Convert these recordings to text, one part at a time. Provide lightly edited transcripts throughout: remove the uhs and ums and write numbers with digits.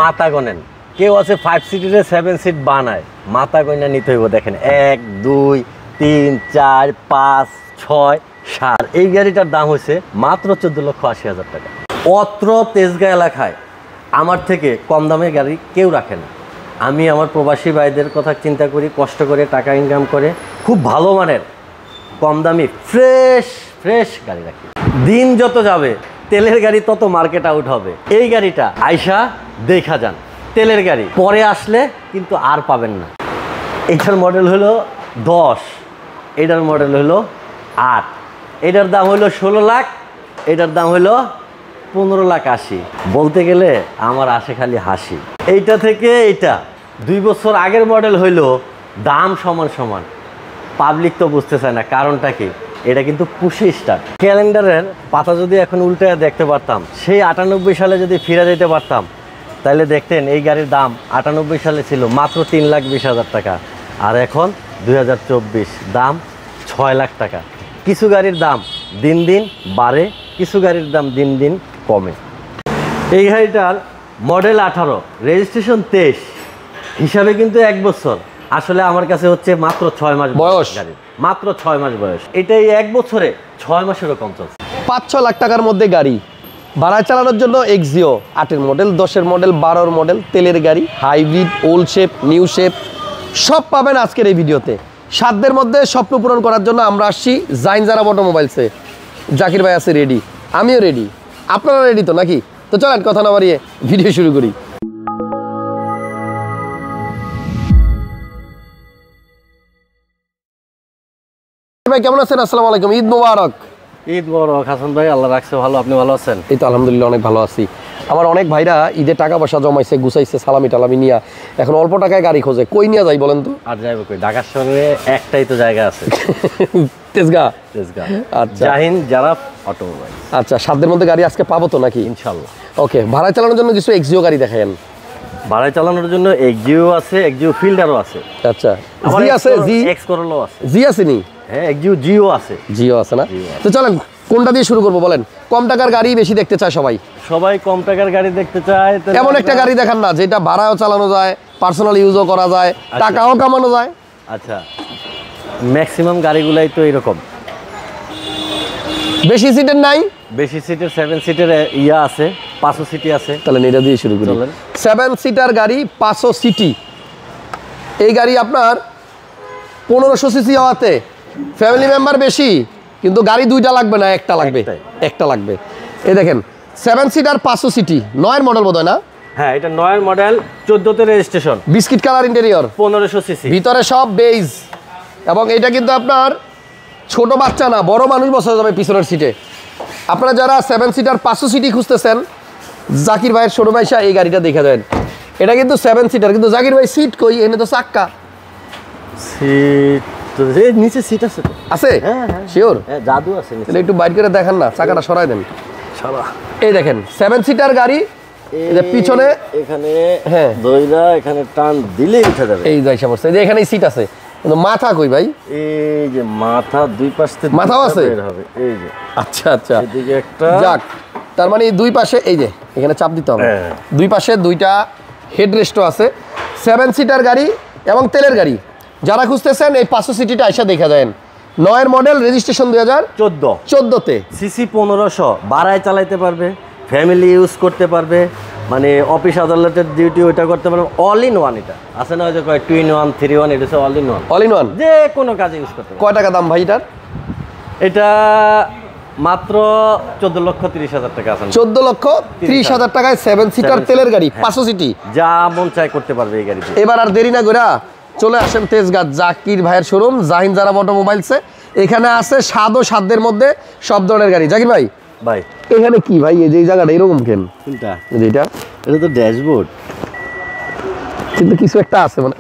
মাথা গনেন, কেউ আছে 5 সিটের 7 সিট বানায়, মাথা গয়না নিতে হইব। দেখেন 1 2 3 4 5 6 7, এই গাড়িটার দাম হয়েছে মাত্র 14,80,000 টাকা। অত্র তেজগাঁ এলাকায় আমার থেকে কম দামে গাড়ি কেউ রাখে না। আমি আমার প্রবাসী ভাইদের কথা চিন্তা করি, কষ্ট করে টাকা ইনকাম করে খুব ভালো মানের কম দামি ফ্রেশ গাড়ি রাখি। দিন যত যাবে তেলের গাড়ি তত মার্কেট আউট হবে। এই গাড়িটা আইসা দেখা যান, তেলের গাড়ি পরে আসলে কিন্তু আর পাবেন না। এটার মডেল হলো 10, এটার মডেল হলো 8, এটার দাম হলো 16 লাখ, এটার দাম হলো 15,80,000। বলতে গেলে আমার আসে খালি হাসি। এইটা থেকে এইটা 2 বছর আগের মডেল হইলো দাম সমান। পাবলিক তো বুঝতে চায় না, কারণটা কি? এটা কিন্তু পুশে স্টার্ট। ক্যালেন্ডারের পাতা যদি এখন উল্টে দেখতে পারতাম, সেই 98 সালে যদি ফিরে যেতে পারতাম, তাহলে দেখতেন এই গাড়ির দাম 98 সালে ছিল মাত্র 3,20,000 টাকা, আর এখন 2024 দাম 6 লাখ টাকা। কিছু গাড়ির দাম দিন দিন বাড়ে, কিছু গাড়ির দাম দিন দিন কমে। এই গাড়িটার মডেল 18, রেজিস্ট্রেশন 23, হিসাবে কিন্তু 1 বছর, আসলে আমার কাছে হচ্ছে মাত্র 6 মাস বয়স গাড়ি, মাত্র 6 মাস বয়স। এটাই 1 বছরে 6 মাসেরও কম চলছে। 5-6 লাখ টাকার মধ্যে গাড়ি ভাড়ায় চালানোর জন্য এক্সিও 8-এর মডেল, 10-এর মডেল, 12-এর মডেল, তেলের গাড়ি, hybrid, old shape, new shape সব পাবেন আজকের এই ভিডিওতে। সাধ্যের মধ্যে স্বপ্ন পূরণ করার জন্য আমরা আসছি জাহিন জারা অটোমোবাইলসে। জাকির ভাই আছে রেডি, আমিও রেডি, আপনারা রেডি তো নাকি? তো চলেন কথা না বাড়িয়ে ভিডিও শুরু করি। ভাই কেমন আছেন? আসসালামু আলাইকুম, ঈদ মোবারক। ঈদ মোবারক হাসান ভাই, আল্লাহ রাখছে ভালো, আপনি ভালো আছেন? এই তো আলহামদুলিল্লাহ অনেক ভালো আছি। আমার অনেক ভাইরা ঈদে টাকা পয়সা জমাইছে, গুছাইছে, সালামি টালামি নিয়ে এখন অল্প টাকায় গাড়ি খোঁজে। কই নিয়ে যাই বলেন তো? আর যাইব কই? ঢাকার শহরে একটাই তো জায়গা আছে, তেজগাঁ। আচ্ছা, জাহিন জারা অটোমোবাইল। আচ্ছা, সাধ্যের মধ্যে গাড়ি আজকে পাবো তো নাকি? ইনশাআল্লাহ। ওকে, ভাড়ায় চালানোর জন্য কিছু এক্সিও গাড়ি দেখায়েন। ভাড়ায় চালানোর জন্য এক্সিও আছে, এক্সিও ফিল্ডারও আছে। আচ্ছা, জি আছে, জি এক্স করলো আছে, জি আছে নি? হ্যাঁ, এক্সিও জিও আছে, জিও আছে না? তো চলেন কোনটা দিয়ে শুরু করবো বলেন? কম টাকার গাড়ি বেশি দেখতে চায় সবাই কম টাকার গাড়ি দেখতে চায়। এমন একটা গাড়ি দেখান না যেটা ভাড়াও চালানো যায়, পার্সোনাল ইউজও করা যায়, টাকাও কামানো যায়। আচ্ছা, ম্যাক্সিমাম গাড়িগুলাই তো এরকম। বেশি সিটের নাই? বেশি সিটের 7 সিটের ইয়া আছে, 500 সিটি আছে। তাহলে এটা দিয়ে শুরু করি। 7 সিটার গাড়ি 500 সিটি। এই গাড়ি আপনার 1500 সিসি হওয়াতে ফ্যামিলি মেম্বার বেশি, কিন্তু গাড়ি দুইটা লাগবে না, একটা লাগবে, একটা লাগবে। এই দেখেন 7 সিটার 500 সিটি, 9-এর মডেল বোধহয় না? হ্যাঁ, এটা 9-এর মডেল, 14তে registration, biscuit colour interior, 1500 CC, ভিতরে সব বেজ। এবং এটা কিন্তু আপনার ছোট বাচ্চা না, বড় মানুষ বসে যাবে পিছনের সিটে। আপনারা যারা 7 সিটার 500 সিটি খুঁজতেছেন, জাকির ভাইয়ের শোরুমে এসে এই গাড়িটা দেখে দেন। এটা কিন্তু 7 সিটার, কিন্তু জাকির ভাই সিট কই? এনে তো চাক্কা। সিট তো এই নিচে সিট আছে তো? আছে? হ্যাঁ, শিওর? হ্যাঁ, জাদু আছে নিচে। তাহলে একটু বাইর করে দেখান না, চাকাটা সরাই দেন। শালা, এই দেখেন 7 সিটার গাড়ি, এটা পিছনে এখানে হ্যাঁ দইরা এখানে টান দিলেই উঠে যাবে। এই যাইসা পড়ছে, এই যে এখানেই সিট আছে, কিন্তু মাথা কই ভাই? এই যে মাথা দুই পাশ থেকে মাথাও আছে? বের হবে, এই যে। আচ্ছা আচ্ছা, এদিকে একটা, যাক, তার মানে দুই পাশে এই যে এখানে চাপ দিতে হবে। দুই পাশে দুইটা হেডরেস্টও আছে। 7 সিটার গাড়ি এবং তেলের গাড়ি যারা খুঁজতেছেন এই 500 সিটিটা আইসা দেখা যায়। 9-এর মডেল, রেজিস্ট্রেশন 2014-তে, সিসি 1500, বাড়ায় চালাইতে পারবে, ফ্যামিলি ইউজ করতে পারবে, মানে অফিস আদালতের ডিউটি ওইটা করতে পারবে। অল ইন ওয়ান এটা আছে না, ওই যে কয় 2-in-1 3-in-1, এটা হচ্ছে all in one. All in one যে কোনো কাজে ইউজ করতে পারবে। কয় টাকা দাম ভাই এটার? এটা মাত্র 14,30,000 টাকা আছে। 14,30,000 টাকায় 7 সিটার তেলের গাড়ি 500 সিটি, যা মন চাই করতে পারবে এই গাড়িতে। এবার আর দেরি না করে চলে আসেন তেজগাঁ জাকির ভাইয়ের শোরুম, জাহিন জারা অটোমোবাইলসে। এখানে আছে স্বাদ ও সাধ্যের মধ্যে সব ধরনের গাড়ি। জাকির ভাই, এখানে কি ভাই এই যে জায়গাটা এরকম কেন? কোনটা? এটা তো ড্যাশবোর্ড, কিন্তু কিছু একটা আছে মানে।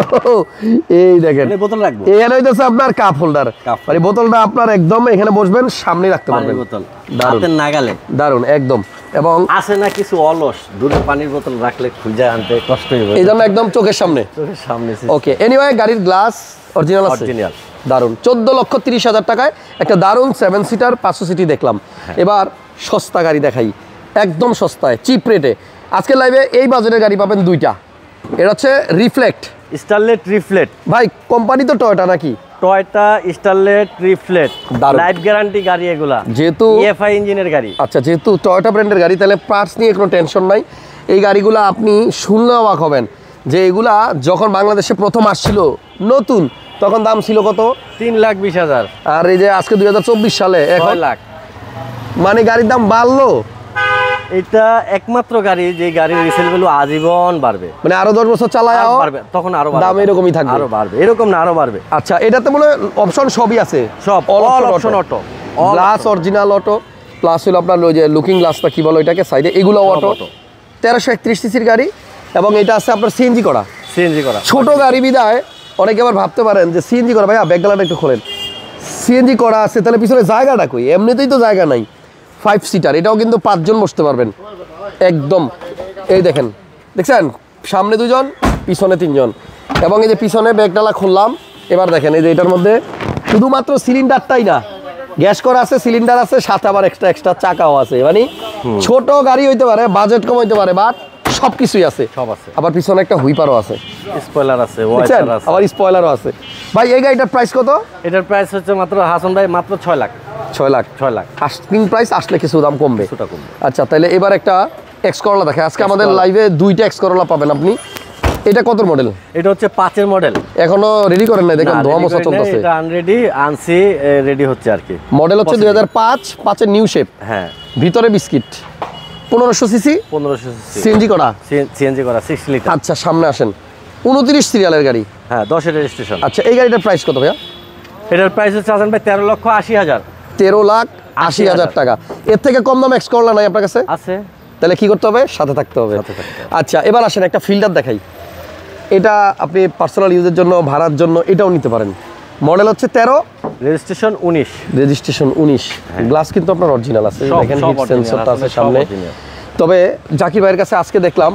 এই দেখেন বোতল রাখবো, এখানে হইতেছে আপনার কাপ হোল্ডার, মানে বোতলটা আপনার একদম এখানে বসবেন, সামনে রাখতে পারবেন, বোতল হাতের নাগালে, দারুন একদম। এবং আছে না কিছু অলস, দুটো পানির বোতল রাখলে খুঁজে আনতে কষ্ট হবে, এই জন্য একদম চোখের সামনে। ওকে, এনিওয়ে গাড়ির গ্লাস অরিজিনাল আছে, দারুন। 14,30,000 টাকায় একটা দারুন 7 সিটার 500 সিটি দেখলাম। এবার সস্তা গাড়ি দেখাই, একদম সস্তায়, চিপ রেটে। আজকে লাইভে এই বাজারের গাড়ি পাবেন দুইটা। এটা হচ্ছে রিফ্লেক্ট, স্টারলেট রিফ্লেক্ট। ভাই কোম্পানি তো টয়োটা নাকি? টয়োটা স্টারলেট রিফ্লেক্ট, দারুণ। লাইফ গ্যারান্টি গাড়ি এগুলা, যেহেতু ইএফআই ইঞ্জিনের গাড়ি। আচ্ছা, যেহেতু টয়োটা ব্র্যান্ডের গাড়ি, তাহলে পার্টস নিয়ে কোনো টেনশন নাই। এই গাড়িগুলো আপনি শুনলে অবাক হবেন যে এগুলা যখন বাংলাদেশে প্রথম আসছিল নতুন, তখন দাম ছিল কত? 3,20,000। আর এই যে আজকে 2024 সালে 6 লাখ। মানে গাড়ির দাম বাড়লো। এটা একমাত্র গাড়ি যে গাড়ির রিসেল ভ্যালু আজীবন বাড়বে, মানে আরো 10 বছর চালায় বাড়বে, তখন আরো বাড়বে, দাম এরকমই থাকবে, আরো বাড়বে, এরকম না আরো বাড়বে। আচ্ছা, এটাতে মনে অপশন সবই আছে, সব all option auto, glass original auto, plus হলো আপনার ওই যে লুকিং গ্লাসটা কি বলো এটাকে সাইডে, এগুলো অটো। 1331 সিসির গাড়ি, এবং এটা আছে আপনার সিএনজি করা। সিএনজি করা ছোট গাড়ি বিদায় অনেকে আবার ভাবতে পারেন যে সিএনজি করা, ভাইয়া ব্যাকগ্রাউন্ডটা একটু খোলেন। সিএনজি করা আছে, তাহলে পিছনে জায়গাটা কই? এমনিতেই তো জায়গা নাই। 5 সিটার, এটাও কিন্তু 5 জন বসতে পারবেন একদম। এই দেখেন, দেখছেন সামনে 2 জন, পিছনে 3 জন, এবং এই যে পিছনে ব্যাগডালা খুললাম। এবার দেখেন এই যে এটার মধ্যে শুধুমাত্র সিলিন্ডারটাই না, গ্যাস করা আছে, সিলিন্ডার আছে, সাথে আবার এক্সট্রা চাকাও আছে। মানে ছোট গাড়ি হইতে পারে, বাজেট কম হইতে পারে, বাট সব কিছুই আছে, সব আছে। আবার পিছনে একটা হুইপারও আছে, স্পয়লার আছে, দেখছেন, ওয়াইপার আছে, আবার স্পয়লারও আছে। ভাই এই গাড়িটার প্রাইস কত? এটার প্রাইস হচ্ছে মাত্র হাসান ভাই মাত্র 6 লাখ। 6 লাখ। 6 লাখ আস্কিং প্রাইস, আসলে কিছু দাম কমবে, কিছুটা কমবে। আচ্ছা, তাহলে এবার একটা এক্স করলা দেখে। আজকে আমাদের লাইভে 2টা এক্স করলা পাবেন আপনি। এটা কত মডেল? এটা হচ্ছে 5-এর মডেল। এখনো রেডি করেন নাই, দেখেন ধোয়া মোছা চলতেছে। এটা আনরেডি, আনসি রেডি হচ্ছে আর কি। মডেল হচ্ছে 2005, 5-এর নিউ শেপ, হ্যাঁ, ভিতরে বিস্কিট, 1500 সিসি, 1500 সিসি, সিএনজি করা। সিএনজি করা 6 লিটার। আচ্ছা, সামনে আসেন, 29 সিরিয়ালের গাড়ি। হ্যাঁ, 10-এর রেজিস্ট্রেশন। আচ্ছা, এই গাড়িটার প্রাইস কত ভাইয়া? এটার প্রাইস হচ্ছে হাসান ভাই 13,80,000। 13,80,000 টাকা। এর থেকে কম দাম এক্স করলা নাই আপনার কাছে? আছে। তাহলে কি করতে হবে? সাথে থাকতে হবে। আচ্ছা, এবার আসেন একটা ফিল্টার দেখাই। এটা আপনি পার্সোনাল ইউজের জন্য, ভাড়ার জন্য এটাও নিতে পারেন। মডেল হচ্ছে 13, রেজিস্ট্রেশন 19। রেজিস্ট্রেশন 19। গ্লাস কিন্তু আপনার অরিজিনাল আছে, দেখেন হিট সেন্সরটা আছে সামনে। তবে জাকির ভাইয়ের কাছে আজকে দেখলাম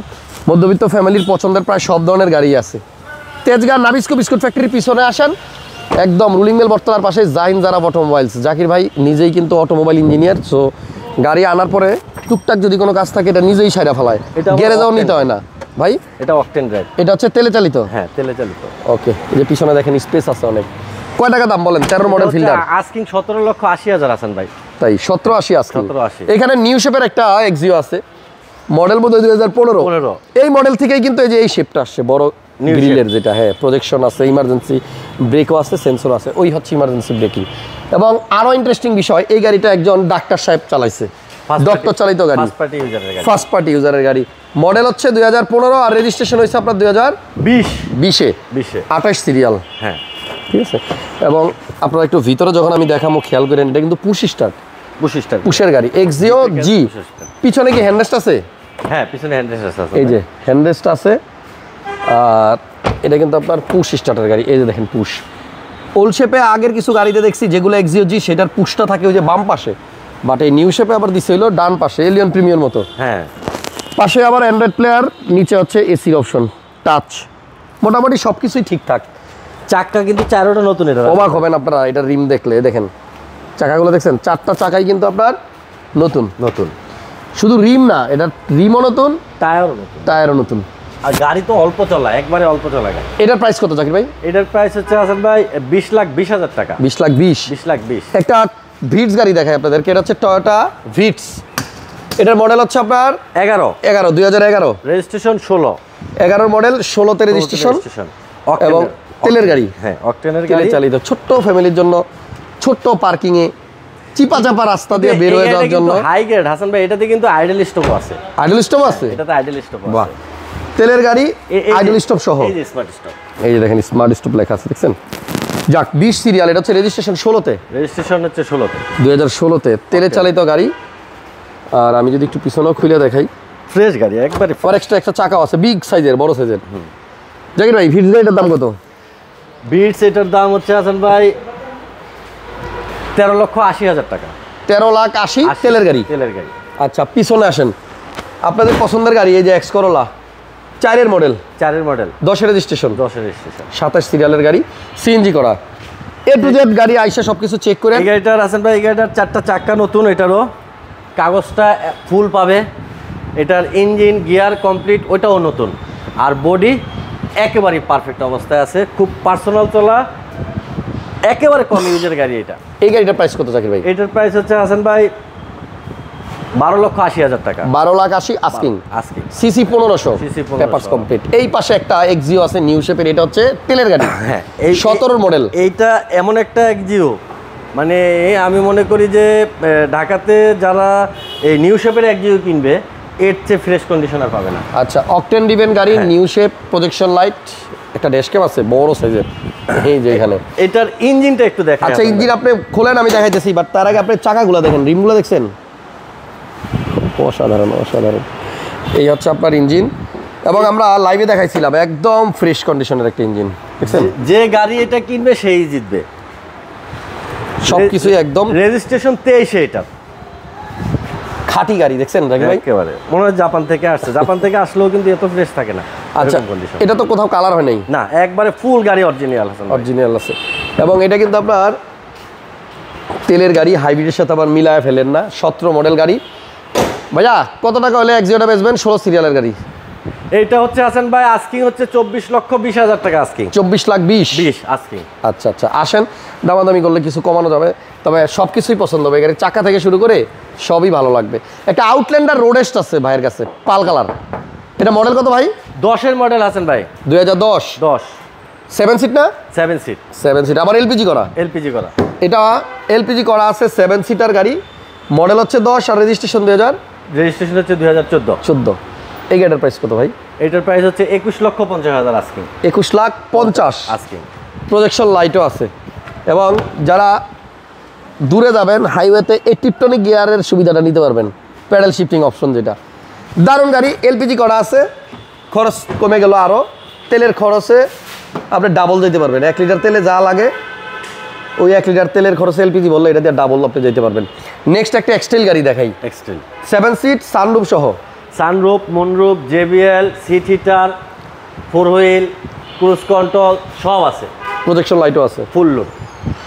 মধ্যবিত্ত ফ্যামিলির পছন্দের প্রায় সব ধরনের গাড়ি আছে। তেজগাঁ নাবিস্কো বিস্কুট ফ্যাক্টরির পিছনে আসেন, একদম রুলিং মিল বর্তমার পাশে জাহিন জারা অটোমোবাইলস। জাকির ভাই নিজেই কিন্তু অটোমোবাইল ইঞ্জিনিয়ার, সো গাড়ি আনার পরে টুকটাক যদি কোনো কাজ থাকে এটা নিজেই সাইরা ফেলায়, গ্যারেজেও নিতে হয় না ভাই। এটা অকটেন ড্রাইভ। এটা হচ্ছে তেলে চালিত? হ্যাঁ, তেলে চালিত। ওকে, এই যে পিছনে দেখেন স্পেস আছে অনেক। কয় টাকা দাম বলেন 13 মডেল ফিল্ডার? আস্কিং 17,80,000 আছেন ভাই। তাই 17,80 আজকে। 17,80। এখানে নিউ শেপের একটা এক্সিও আছে, মডেল বোধহয় 2015। এই মডেল থেকেই কিন্তু এই যে এই শেপটা আসছে, বড় গ্রিলের যেটা, হ্যাঁ, প্রজেকশন আছে, ইমার্জেন্সি ব্রেকও আছে, সেন্সর আছে, ওই হচ্ছে ইমার্জেন্সি ব্রেকিং। এবং আরো ইন্টারেস্টিং বিষয়, এই গাড়িটা একজন ডাক্তার সাহেব চালাইছে, ডক্টর চালিত গাড়ি, ফার্স্ট পার্টি ইউজারের গাড়ি। মডেল হচ্ছে 2015, আর রেজিস্ট্রেশন হয়েছে আপনার 2020-এ 28 সিরিয়াল। হ্যাঁ, ঠিক আছে। এবং আপনারা একটু ভিতরে যখন আমি দেখাবো খেয়াল করেন, এটা কিন্তু পুশ স্টার্ট, পুশের গাড়ি, এক্সিও জি। পিছনে কি হ্যান্ডরেস্ট আছে? হ্যাঁ, পিছনে হ্যান্ডরেস্ট আছে, এই যে হ্যান্ডরেস্ট আছে। আর এটা কিন্তু আপনার পুশ স্টার্টের গাড়ি, এই যে দেখেন পুশ। ওল্ড শেপে আগের কিছু গাড়িতে দেখছি যেগুলো এক্সিও জি, সেটার পুশটা থাকে ওই যে বাম পাশে, বাট এই নিউ শেপে আবার দিছে হলো ডান পাশে, এলিয়ন প্রিমিয়ার মতো। হ্যাঁ, পাশে আবার অ্যান্ড্রয়েড প্লেয়ার, নিচে হচ্ছে এসির অপশন, টাচ, মোটামুটি সব কিছুই ঠিকঠাক। চাকা কিন্তু 4টা নতুন। এটা অবাক হবেন আপনারা এটা রিম দেখলে, দেখেন চাকাগুলো দেখছেন, 4টা চাকাই কিন্তু আপনার নতুন। শুধু রিম না, এটা রিমও নতুন, টায়ারও নতুন। আর গাড়ি তো অল্প চলা, একবারে অল্প চলা গাড়ি। এটার প্রাইস কত জাকির ভাই? এটার প্রাইস হচ্ছে হাসান ভাই 20,20,000 টাকা। 20,20,000। 20,20,000। একটা ভিটস গাড়ি দেখাই আপনাদেরকে, এটা হচ্ছে টয়োটা ভিটস। এটার মডেল হচ্ছে আপনার 2011, রেজিস্ট্রেশন 16। 11 মডেল, 16তে রেজিস্ট্রেশন, এবং তেলের গাড়ি। হ্যাঁ, অকটেনের গাড়ি, চালিত, ছোট্ট ফ্যামিলির জন্য, ছোট্ট পার্কিং এ, চিপা চাপা রাস্তা দিয়ে বের হয়ে যাওয়ার জন্য। হাই গ্রেড হাসান ভাই, এটাতে কিন্তু আইডল স্টপ আছে। আইডল স্টপ আছে? এটাতে আইডল স্টপ আছে। বাহ, তেলের গাড়ি, আইডল স্টপ সহ। এই যে স্মার্ট স্টপ, এই যে দেখেন স্মার্ট স্টপ লেখা আছে, দেখছেন। যাক, 20 সিরিয়াল, এটা হচ্ছে রেজিস্ট্রেশন 16তে। রেজিস্ট্রেশন হচ্ছে 16তে, 2016তে তেলে চালিত গাড়ি। আর আমি যদি একটু পিছনেও খুলে দেখাই, ফ্রেশ গাড়ি একবারে। আর একটা চাকাও আছে, বিগ সাইজের, বড় সাইজের। জাকির ভাই, ভিটস গাড়িটার দাম কত? বিটস এটার দাম হচ্ছে হাসান ভাই 13,80,000 টাকা। 13,80,000 তেলের গাড়ি। আচ্ছা, পিছনে আসেন, আপনাদের পছন্দের গাড়ি, এই যে এক্স করোলা 4-এর মডেল, 10-এর রেজিস্ট্রেশন, 27 সিরিয়ালের গাড়ি, সিএনজি করা, এ টু জেড গাড়ি আইসা সবকিছু চেক করে। এই গাড়িটার হাসান ভাই, এই গাড়িটার 4টা চাক্কা নতুন, এটারও কাগজটা ফুল পাবে, এটার ইঞ্জিন গিয়ার কমপ্লিট, ওইটাও নতুন। আর বডি একেবারেই পারফেক্ট অবস্থায় আছে, খুব পার্সোনাল চলা, একেবারে কম ইউজের গাড়ি এটা। এই গাড়িটার প্রাইস কত জাকির ভাই? এটার প্রাইস হচ্ছে হাসান ভাই 12,80,000 টাকা। 12,80,000 আস্কিং। CC 1500, papers complete. এই পাশে একটা এক্সিও আছে নিউ শেপের, এটা হচ্ছে তেলের গাড়ি। হ্যাঁ, 17 মডেল। এইটা এমন একটা এক্সিও, মানে আমি মনে করি যে ঢাকাতে যারা এই নিউ শেপের এক্সিও কিনবে এর চেয়ে ফ্রেশ কন্ডিশন আর পাবে না। আচ্ছা, অকটেন ডিভেন গাড়ি, নিউ শেপ, প্রজেকশন লাইট, একটা ড্যাশক্যাম আছে বড় সাইজের, এই যে এখানে। এটার ইঞ্জিনটা একটু দেখেন। আচ্ছা, ইঞ্জিন আপনি খোলেন, আমি দেখাইতেছি, বাট তার আগে আপনি চাকাগুলো দেখেন, রিমগুলো দেখছেন, অসাধারণ অসাধারণ। এই হচ্ছে আপনার ইঞ্জিন, এবং আমরা লাইভে দেখাইছিলাম একদম ফ্রেশ কন্ডিশনের একটা ইঞ্জিন, দেখছেন? যে গাড়ি এটা কিনবে সেই জিতবে, সবকিছুই একদম রেজিস্ট্রেশন 23 এটা খাঁটি গাড়ি, দেখছেন রাকিব ভাই? একেবারে মনে হয় জাপান থেকে আসছে। জাপান থেকে আসলেও কিন্তু এত ফ্রেশ থাকে না। আচ্ছা, এটা তো কোথাও কালার হয় নাই না, একবারে ফুল গাড়ি অরিজিনাল আছে, অরিজিনাল আছে। এবং এটা কিন্তু আপনার তেলের গাড়ি, হাইব্রিডের সাথে আবার মিলায় ফেলেন না। 17 মডেল গাড়ি। ভাইয়া কত টাকা হলে এক্সিওটা বেচবেন? 16 সিরিয়ালের গাড়ি। এইটা হচ্ছে হাসান ভাই আস্কিং হচ্ছে 24,20,000 টাকা আস্কিং। 24,20,000 আস্কিং। আচ্ছা আচ্ছা, আসেন, দামাদামি করলে কিছু কমানো যাবে, তবে সব কিছুই পছন্দ হবে। গাড়ির চাকা থেকে শুরু করে সবই ভালো লাগবে। একটা আউটল্যান্ডার রোডেস্ট আছে ভাইয়ের কাছে, পাল কালার। এটা মডেল কত ভাই? 10-এর মডেল হাসান ভাই, 2010। 7 সিট না? 7 সিট। 7 সিট, আবার এলপিজি করা। এলপিজি করা, এটা এলপিজি করা আছে, 7 সিটার গাড়ি, মডেল হচ্ছে 10 আর রেজিস্ট্রেশন 2000। রেজিস্ট্রেশন হচ্ছে 2014। এই গাড়িটার প্রাইস কত ভাই? এটার প্রাইস হচ্ছে 21,50,000 আস্কিং। 21,50,000 আস্কিং। প্রজেকশন লাইটও আছে। এবং যারা দূরে যাবেন হাইওয়েতে, এই টিপটনিক গিয়ারের সুবিধাটা নিতে পারবেন, প্যাডেল শিফটিং অপশন, যেটা দারুণ গাড়ি। এলপিজি করা আছে, খরচ কমে গেল আরও। তেলের খরচে আপনি ডাবল যেতে পারবেন। 1 লিটার তেলে যা লাগে ওই 1 লিটার তেলের খরচে এলপিজি বললে এটা দিয়ে ডাবল আপনি যেতে পারবেন। নেক্সট একটা এক্সটেল গাড়ি দেখাই, এক্সটেল 7 সিট, সানরুফ সহ। Sunroof, moonroof, JBL, seat heater, 4 wheel, cruise control সব আছে, প্রজেকশন লাইটও আছে, ফুল লোড।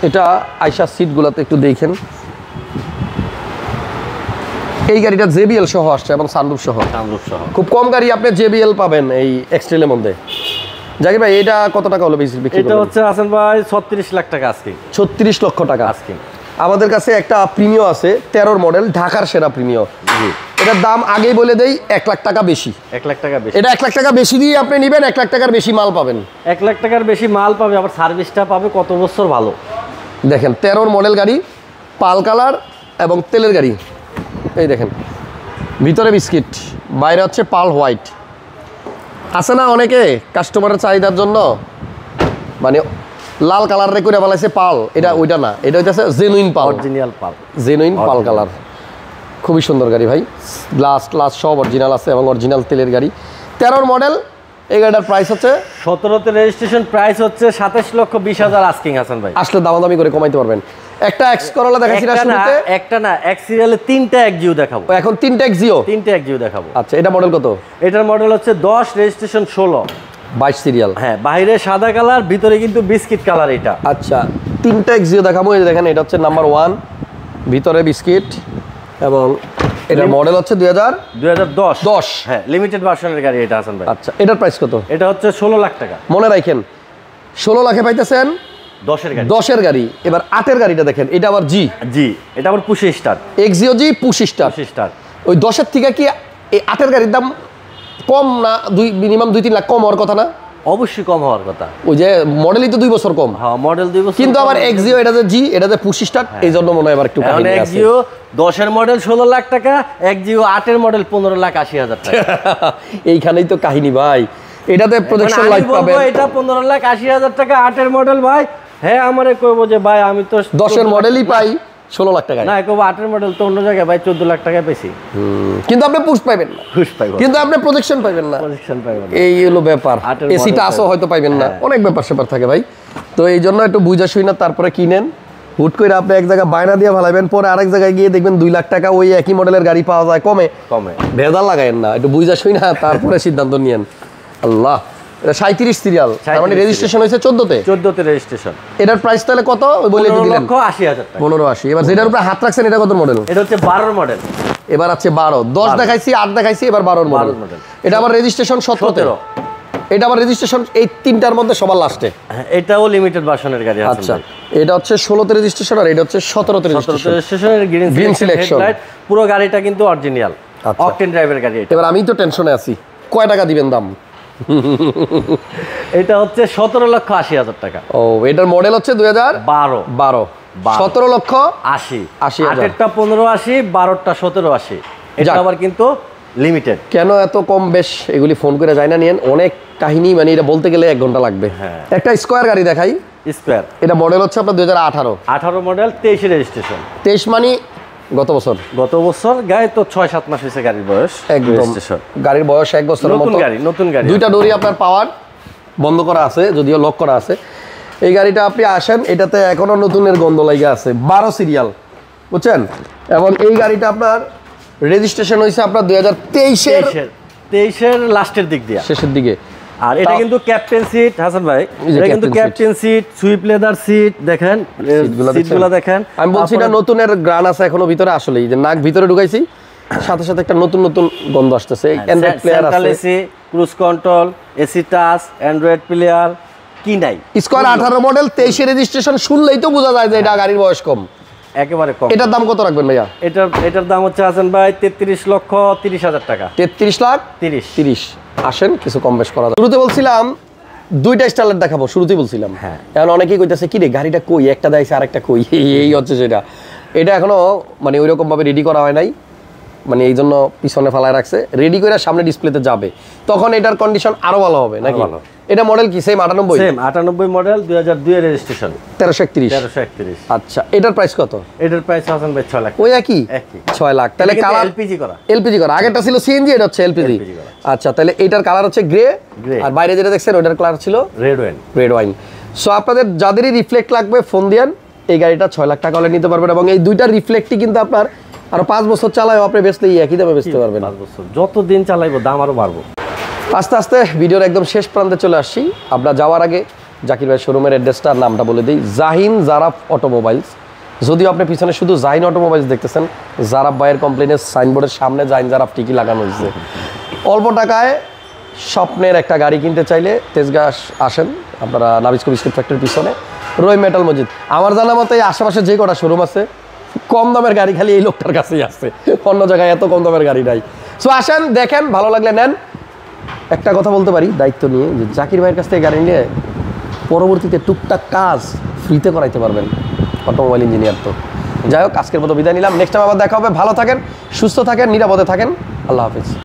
এটা আইসা সিটগুলোতে একটু দেখেন, এই গাড়িটা জেবিএল সহ আসছে এবং সানরুফ সহ। খুব কম গাড়ি আপনি জেবিএল পাবেন এই এক্সটেলের মধ্যে। জাকির ভাই, এটা কত টাকা হলো বিক্রি করবেন? এটা হচ্ছে হাসান ভাই 36 লাখ টাকা আজকে। 36 লক্ষ টাকা আজকে। আমাদের কাছে একটা প্রিমিও আছে, 13 মডেল, ঢাকার সেরা প্রিমিও। এটার দাম আগেই বলে দেই 1 লাখ টাকা বেশি। 1 লাখ টাকা বেশি। এটা 1 লাখ টাকা বেশি দিয়ে আপনি নেবেন, 1 লাখ টাকার বেশি মাল পাবেন। 1 লাখ টাকার বেশি মাল পাবে, আবার সার্ভিসটা পাবে কত বছর ভালো। দেখেন 13 মডেল গাড়ি, পাল কালার এবং তেলের গাড়ি। এই দেখেন ভিতরে বিস্কিট, বাইরে হচ্ছে পাল হোয়াইট। আছে না অনেকে কাস্টমারের চাহিদার জন্য মানে লাল কালার রে করে বানাইছে পাল, এটা ওইটা না, এটা হচ্ছে জেনুইন পাল, অরিজিনাল পাল, জেনুইন পাল কালার। খুবই সুন্দর গাড়ি ভাই, গ্লাস সব অরিজিনাল আছে এবং অরিজিনাল তেলের গাড়ি। 13 মডেল। এই গাড়িটার প্রাইস হচ্ছে 17তে রেজিস্ট্রেশন, প্রাইস হচ্ছে 27,20,000 আস্কিং হাসান ভাই। আসলে দামাদামি করে কমাইতে পারবেন। একটা এক্স করোলা দেখাইছি না শুরুতে? একটা না, এক সিরিয়ালে 3টা এক্সিও দেখাবো। এখন 3টা এক্সিও? 3টা এক্সিও দেখাবো। আচ্ছা, এটা মডেল কত? এটার মডেল হচ্ছে 10, রেজিস্ট্রেশন 16, 22 সিরিয়াল। হ্যাঁ, বাইরে সাদা কালার, ভিতরে কিন্তু বিস্কিট কালার। এটা আচ্ছা, 3টা এক্সিও দেখাবো। এই দেখেন, এটা হচ্ছে নাম্বার 1, ভিতরে বিস্কিট, এবং এটার মডেল হচ্ছে 2010। হ্যাঁ, লিমিটেড ভার্সনের গাড়ি এটা হাসান ভাই। আচ্ছা, এটার প্রাইস কত? এটা হচ্ছে 16 লাখ টাকা। মনে রাখেন 16 লাখে পাইতেছেন 10-এর গাড়ি। 10-এর গাড়ি। এবার 8-এর গাড়িটা দেখেন, এটা আবার জি, এটা আবার পুশি স্টার, এক্সিও জি, পুশি স্টার। ওই 10-এর থেকে কি এই 8-এর গাড়ির দাম কম না? মিনিমাম 2-3 লাখ কম হওয়ার কথা না? অবশ্যই কম হওয়ার কথা। ওই যে মডেলই তো 2 বছর কম। হ্যাঁ, মডেল 2 বছর, কিন্তু আবার এক্সিও এটা যে জি, এটা যে পুশি স্টার, এই জন্য মনে হয় আবার একটু কাহিনী আছে। এক্সিও 10-এর মডেল 16 লাখ টাকা, এক্সিও 8-এর মডেল 15,80,000 টাকা। এইখানেই তো কাহিনী ভাই। এটাতে প্রজেকশন লাইট পাবেন। এটা 15,80,000 টাকা 8-এর মডেল ভাই। হ্যাঁ, আমারে কইবো যে ভাই আমি তো 10-এর মডেলই পাই 16 লাখ টাকা। না, কইবো 8-এর মডেল তো অন্য জায়গায় ভাই 14 লাখ টাকায় পেছি। কিন্তু আপনি পুশ পাইবেন না, কিন্তু আপনি প্রজেকশন পাইবেন না, এই হলো ব্যাপার। এসি টাচও হয়তো পাইবেন না, অনেক ব্যাপার স্যাপার থাকে ভাই। তো এই জন্য একটু বুঝা শুই না তারপরে কিনেন। হুট করে আপনি এক জায়গায় বায়না দিয়ে ভালাবেন, পরে আরেক জায়গায় গিয়ে দেখবেন 2 লাখ টাকা ওই একই মডেলের গাড়ি পাওয়া যায় কমে। ভেজাল লাগায়েন না, একটু বুঝা শুই না তারপরে সিদ্ধান্ত নিয়েন। আল্লাহ, এটা 37 সিরিয়াল, তার মানে রেজিস্ট্রেশন হয়েছে 14তে রেজিস্ট্রেশন। এটার প্রাইস তাহলে কত বলে দিলেন? 15,80,000 টাকা। 15,80,000। এবার যেটার উপরে হাত রাখছেন এটা কত মডেল? এটা হচ্ছে 12 মডেল। এবার আছে 12, 10 দেখাইছি, 8 দেখাইছি, এবার 12 মডেল। এটা আবার রেজিস্ট্রেশন 17। এটা আবার রেজিস্ট্রেশন এই তিনটার মধ্যে সবার লাস্টে। এটাও লিমিটেড ভার্সনের গাড়ি আছে। আচ্ছা, এটা হচ্ছে 16তে রেজিস্ট্রেশন আর এটা হচ্ছে 17তে রেজিস্ট্রেশনের গ্রিন সিলেকশন। পুরো গাড়িটা কিন্তু অরিজিনাল অকটেন ড্রাইভের গাড়ি। এবার আমি তো টেনশনে আছি, কয় টাকা দিবেন দাম? এটা হচ্ছে 17,80,000 টাকা। ও, এটার মডেল হচ্ছে 2012। 17,80,000। 8এরটা 15,80, 12টা 17,80। এটা আবার কিন্তু লিমিটেড। কেন এত কম বেশ এগুলি ফোন করে যায় না নিয়েন, অনেক কাহিনী, মানে এটা বলতে গেলে 1 ঘন্টা লাগবে। একটা স্কয়ার গাড়ি দেখাই। স্কয়ার, এটা মডেল হচ্ছে আপনার 2018 মডেল, 23 রেজিস্ট্রেশন। 23 মানে গত বছর গাড়ি তো 6-7 মাস হয়েছে গাড়ির বয়স। একদম গাড়ির বয়স 1 বছরের মতো। নতুন গাড়ি। দুইটা ডোরি আপনার পাওয়ার, বন্ধ করা আছে, যদিও লক করা আছে। এই গাড়িটা আপনি আসেন, এটাতে এখনো নতুনের গন্ধ লাগে আছে। 12 সিরিয়াল, বুঝছেন? এবং এই গাড়িটা আপনার রেজিস্ট্রেশন হয়েছে আপনার 2023-এর লাস্টের দিক দিয়ে, শেষের দিকে। আর এটা কিন্তু ক্যাপ্টেন সিট হাসান ভাই, এটা কিন্তু ক্যাপ্টেন সিট, সুইপ লেদার সিট। দেখেন সিটগুলো দেখেন। আমি বলছি না নতুনের গ্রান আছে এখনো ভিতরে, আসলে এই যে নাক ভিতরে ঢুকাইছি, সাথে সাথে একটা নতুন গন্ধ আসতেছে। অ্যান্ড্রয়েড প্লেয়ার আছে, AC, cruise control, AC touch, Android player, কি নাই। স্কয়ার 18 মডেল, 23 রেজিস্ট্রেশন, শুনলেই তো বোঝা যায় যে এটা গাড়ির বয়স কম, একেবারে কম। এটার দাম কত রাখবেন ভাইয়া? এটার দাম হচ্ছে হাসান ভাই 33,30,000 টাকা। 33,30,000। আসেন কিছু কম বেশ করা যায়। শুরুতে বলছিলাম দুইটা স্টাইলের দেখাবো, শুরুতেই বলছিলাম। হ্যাঁ, এখন অনেকেই কইতাছে কি রে গাড়িটা কই, একটা দেখাইছে আরেকটা কই, এই হচ্ছে সেটা। এটা এখনো মানে ওইরকম ভাবে রেডি করা হয় নাই, মানে এই জন্য পিছনে ফেলায় রাখছে। রেডি করে সামনে ডিসপ্লেতে যাবে, তখন এটার কন্ডিশন আরো ভালো হবে নাকি? এটা মডেল কি সেম 98? সেম 98 মডেল, 2002 এর রেজিস্ট্রেশন। 1331। আচ্ছা, এটার প্রাইস কত? এটার প্রাইস হাসান ভাই 6 লাখ। ওই একই 6 লাখ। তাহলে কালার এলপিজি করা, আগেরটা ছিল সিএনজি, এটা হচ্ছে এলপিজি। আচ্ছা, তাহলে এটার কালার হচ্ছে গ্রে, আর বাইরে যেটা দেখছেন ওটার কালার ছিল রেড ওয়াইন। সো আপনাদের যাদেরই রিফ্লেক্ট লাগবে ফোন দিয়েন, এই গাড়িটা 6 লাখ টাকা হলে নিতে পারবেন। এবং এই দুইটার রিফ্লেক্টই কিন্তু আপনার আরো 5 বছর চালায় আপনি বেচলে একই দামে বেচতে পারবেন। 5 বছর যত দিন চালাইবো দাম আরো বাড়বো। আস্তে আস্তে ভিডিওর একদম শেষ প্রান্তে চলে আসছি। আমরা যাওয়ার আগে জাকির ভাই শোরুমের অ্যাড্রেসটার নামটা বলে দিই, জাহিন জারাফ অটোমোবাইলস। যদিও আপনি পিছনে শুধু জাহিন অটোমোবাইলস দেখতেছেন, জারাফ ভাইয়ের কমপ্লেনের সাইনবোর্ডের সামনে জাহিন জারাফ টিকি লাগানো হয়েছে। অল্প টাকায় স্বপ্নের একটা গাড়ি কিনতে চাইলে তেজগাঁ আসেন আপনারা, নাবিস্কো বিস্কুট ফ্যাক্টরির পিছনে রয় মেটাল মসজিদ। আমার জানা মতে আশেপাশে যে কটা শোরুম আছে কম দামের গাড়ি খালি এই লোকটার কাছেই আছে, অন্য জায়গায় এত কম দামের গাড়ি নাই। সো আসেন, দেখেন, ভালো লাগলে নেন। একটা কথা বলতে পারি দায়িত্ব নিয়ে, যে জাকির ভাইয়ের কাছ থেকে গাড়ি নিয়ে পরবর্তীতে টুকটাক কাজ ফ্রিতে করাইতে পারবেন, অটোমোবাইল ইঞ্জিনিয়ার। তো যাই হোক, আজকের মতো বিদায় নিলাম। নেক্সট টাইম আবার দেখা হবে। ভালো থাকেন, সুস্থ থাকেন, নিরাপদে থাকেন। আল্লাহ হাফিজ।